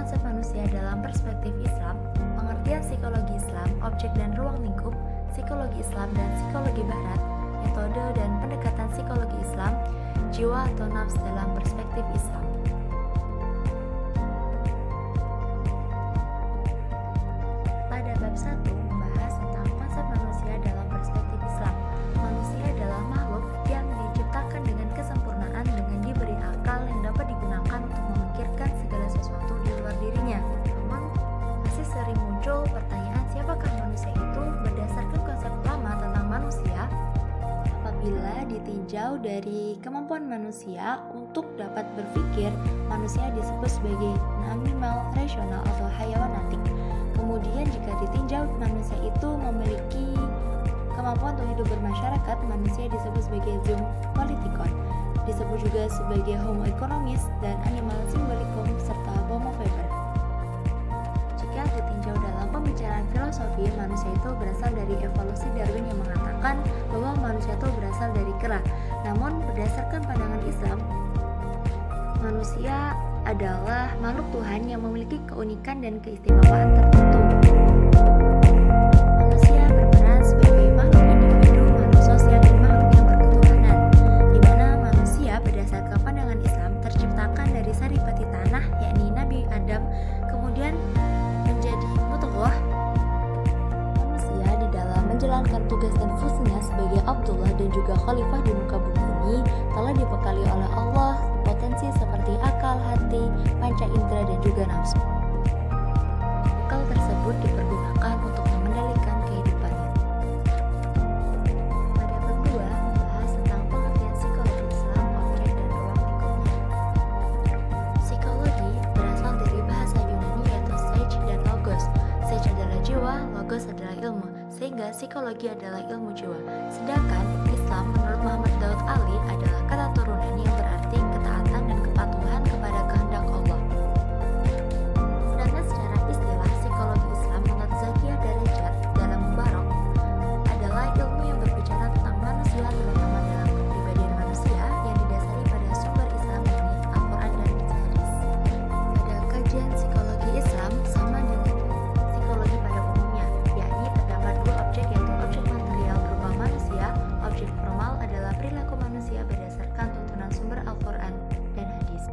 konsep manusia dalam perspektif Islam, pengertian psikologi Islam, objek dan ruang lingkup, psikologi Islam dan psikologi Barat, metode dan pendekatan psikologi Islam, jiwa atau nafs dalam perspektif Islam. Pada bab 1 membahas tentang konsep manusia dalam perspektif Islam. Manusia adalah makhluk yang diciptakan dengan kesempurnaan dengan diberi akal yang dapat digunakan untuk memikirkan segala sesuatu di luar dirinya. Namun, masih sering muncul pertanyaan siapakah manusia itu berdasarkan konsep lama tentang manusia. Apabila ditinjau dari kemampuan manusia untuk dapat berpikir, manusia disebut sebagai animal rasional atau hayawanatik. Kemudian jika ditinjau manusia itu memiliki kemampuan untuk hidup bermasyarakat, manusia disebut sebagai zoom politikon, disebut juga sebagai homo economist dan animal symbolicum serta homo faber. Jika ditinjau dalam pembicaraan filosofi, manusia itu berasal dari evolusi Darwin yang mengatakan bahwa manusia itu berasal dari kera. Namun berdasarkan pandangan Islam, manusia adalah makhluk Tuhan yang memiliki keunikan dan keistimewaan tertentu. Manusia berperan sebagai makhluk individu, makhluk sosial, dan makhluk yang berketuhanan, di mana manusia berdasarkan pandangan Islam terciptakan dari saripati tanah, yakni Nabi Adam, kemudian menjadi mudghah. Manusia di dalam menjalankan tugas dan fungsinya sebagai Abdullah dan juga khalifah di muka bumi ini telah dibekali oleh Allah potensi seperti akal, hati, panca indera, dan juga nafsu. Bekal tersebut dipergunakan untuk mengendalikan kehidupannya. Pada bab 2 membahas tentang pengertian psikologi Islam, objek dan ruang lingkupnya. Psikologi berasal dari bahasa Yunani yaitu psyche dan logos. Psyche adalah jiwa, logos adalah ilmu, sehingga psikologi adalah ilmu jiwa. Sedangkan Islam menurut Muhammad Daud Ali adalah kata turunan yang berarti ketaatan dan kepatuhan kepada kehendak Allah. Sedangkan secara istilah psikologi Islam menurut Zakiyah Darajat dalam Mubarak adalah ilmu yang berbicara tentang manusia, terutama dalam kepribadian manusia yang didasari pada sumber Islam yakni Al-Quran dan hadis. Pada kajian psikologi Islam sama dengan psikologi pada umumnya, yakni terdapat dua objek yaitu objek material berupa manusia. Objek formal adalah perilaku manusia berdasarkan tuntunan sumber Al-Quran dan hadis.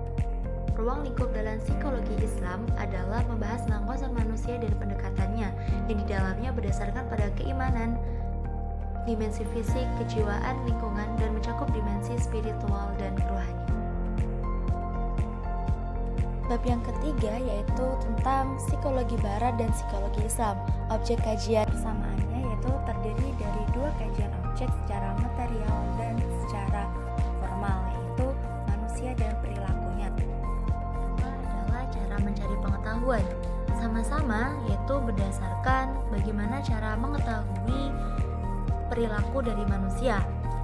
Ruang lingkup dalam psikologi Islam adalah membahas tentang konsep manusia dan pendekatannya yang di dalamnya berdasarkan pada keimanan, dimensi fisik, kejiwaan, lingkungan, dan mencakup dimensi spiritual dan rohani. Bab yang ketiga yaitu tentang psikologi Barat dan psikologi Islam. Objek kajian persamaannya yaitu terdiri dari dua kajian objek secara material dan secara formal, yaitu manusia dan perilakunya. Kedua adalah cara mencari pengetahuan. Sama-sama yaitu berdasarkan bagaimana cara mengetahui perilaku dari manusia.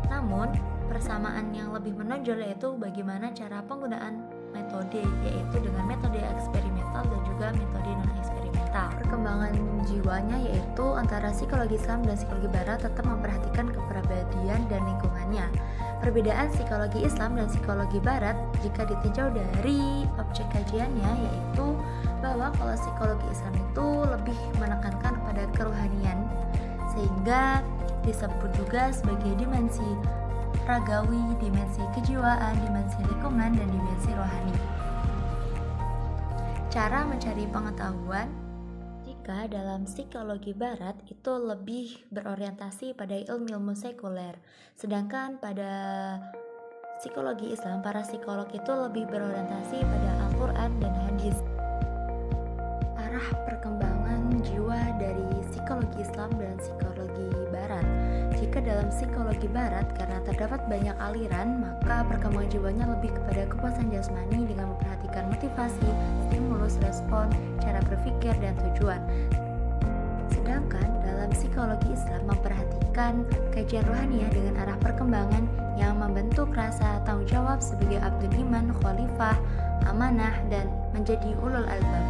Namun persamaan yang lebih menonjol yaitu bagaimana cara penggunaan metode, yaitu dengan metode eksperimental dan juga metode non-eksperimental. Perkembangan jiwanya yaitu antara psikologi Islam dan psikologi Barat tetap memperhatikan kepribadian dan lingkungannya. Perbedaan psikologi Islam dan psikologi Barat jika ditinjau dari objek kajiannya yaitu bahwa kalau psikologi Islam itu lebih menekankan pada kerohanian, sehingga disebut juga sebagai dimensi ragawi, dimensi kejiwaan, dimensi lingkungan, dan dimensi rohani. Cara mencari pengetahuan jika dalam psikologi Barat itu lebih berorientasi pada ilmu-ilmu sekuler, sedangkan pada psikologi Islam para psikolog itu lebih berorientasi pada Al-Quran dan hadis. Arah perkembangan jiwa dari psikologi Islam dan psikologi Barat. Jika dalam psikologi Barat, karena terdapat banyak aliran, maka perkembangan jiwanya lebih kepada kepuasan jasmani dengan memperhatikan motivasi, stimulus, respon, cara berpikir, dan tujuan. Sedangkan dalam psikologi Islam memperhatikan kajian rohaniah dengan arah perkembangan yang membentuk rasa tanggung jawab sebagai abdul iman, khalifah, amanah, dan menjadi ulul albab.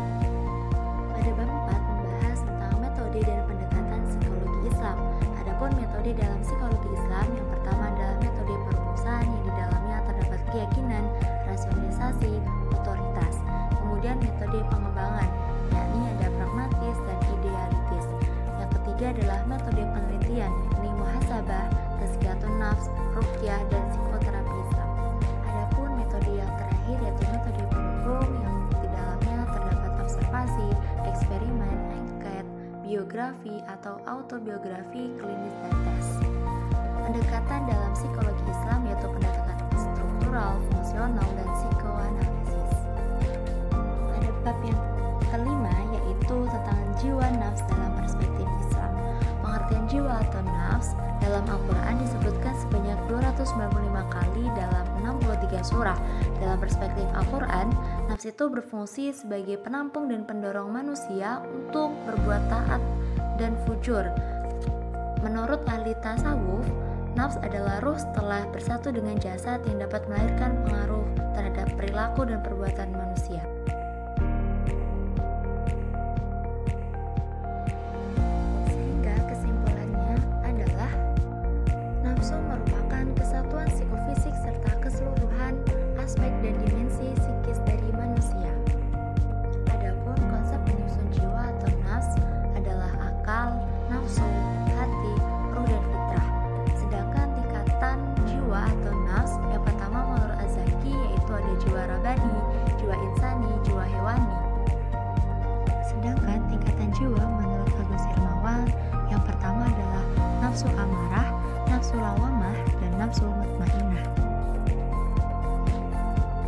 Pada bab 4 membahas tentang metode dan pendekatan psikologi Islam. Adapun metode dalam psikologi Islam yang pertama adalah metode perumusan yang di dalamnya terdapat keyakinan, rasionalisasi, otoritas. Kemudian kemudian metode pengembangan, yakni ada pragmatis dan idealitis. Yang ketiga adalah metode penelitian, yakni muhasabah, tazkiyatun nafs, ruqyah, dan psikoterapi Islam. Adapun metode yang terakhir yaitu metode penghukum yang di dalamnya terdapat observasi, eksperimen, angket, biografi atau autobiografi, klinis, dan tes. Pendekatan dalam psikologi Islam yaitu pendekatan struktural, fungsional, dan psikoanalisis. Ada bab yang kelima yaitu tentang jiwa nafs dalam perspektif Islam. Pengertian jiwa atau nafs dalam Al-Quran disebutkan sebanyak 295 kali dalam 63 surah. Dalam perspektif Al-Quran, nafs itu berfungsi sebagai penampung dan pendorong manusia untuk berbuat taat dan fujur. Menurut ahli tasawuf, nafs adalah ruh setelah bersatu dengan jasad yang dapat melahirkan pengaruh terhadap perilaku dan perbuatan manusia. Sehingga kesimpulannya adalah nafsu merupakan kesatuan psikofisik serta keseluruhan aspek dan dimensi psikis dari manusia. Adapun konsep penyusun jiwa atau nafs adalah akal, nafsu, hati, ruh, dan fitrah. Sedangkan tingkatan jiwa atau nafs yang pertama menurut Az-Zaki yaitu ada jiwa rabani, jiwa insani, jiwa hewani. Sedangkan tingkatan jiwa menurut Agus Hermawan yang pertama adalah nafsu amarah, nafsu lawamah, dan nafsu mutmainnah.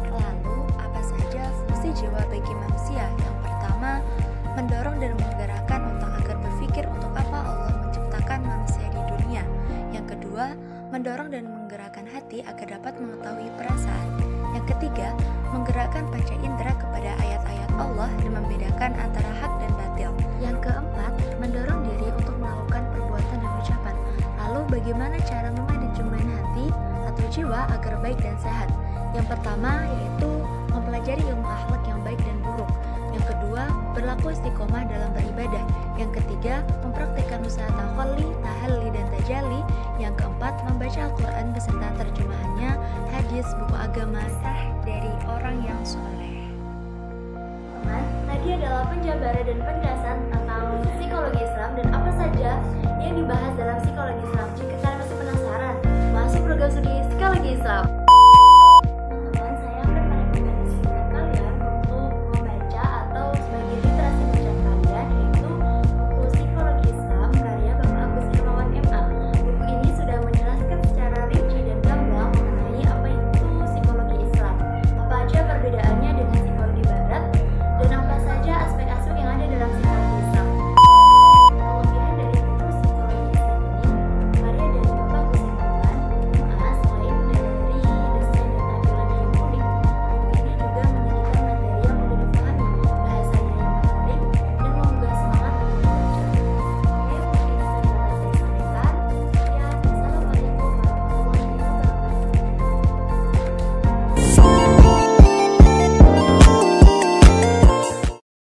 Lalu, apa saja fungsi jiwa bagi manusia? Yang pertama, mendorong dan menggerakkan otak agar berpikir untuk apa Allah menciptakan manusia di dunia. Yang kedua, mendorong dan menggerakkan hati agar dapat mengetahui perasaan. Yang ketiga, menggerakkan panca indera kepada ayat-ayat Allah dan membedakan antara hak dan batil. Yang keempat, mendorong diri untuk melakukan perbuatan dan ucapan. Lalu bagaimana cara memanajement hati atau jiwa agar baik dan sehat? Yang pertama yaitu mempelajari ilmu akhlak yang baik dan buruk. Yang kedua, berlaku istiqomah dalam beribadah. Yang ketiga, mempraktikkan usaha takhalli, tahalli, dan tajalli. Yang keempat, membaca Al-Quran beserta terjemahannya, hadis, buku agama sah dari orang yang soleh. Teman, tadi adalah penjabaran dan penjelasan tentang psikologi Islam dan apa saja yang dibahas dalam psikologi Islam.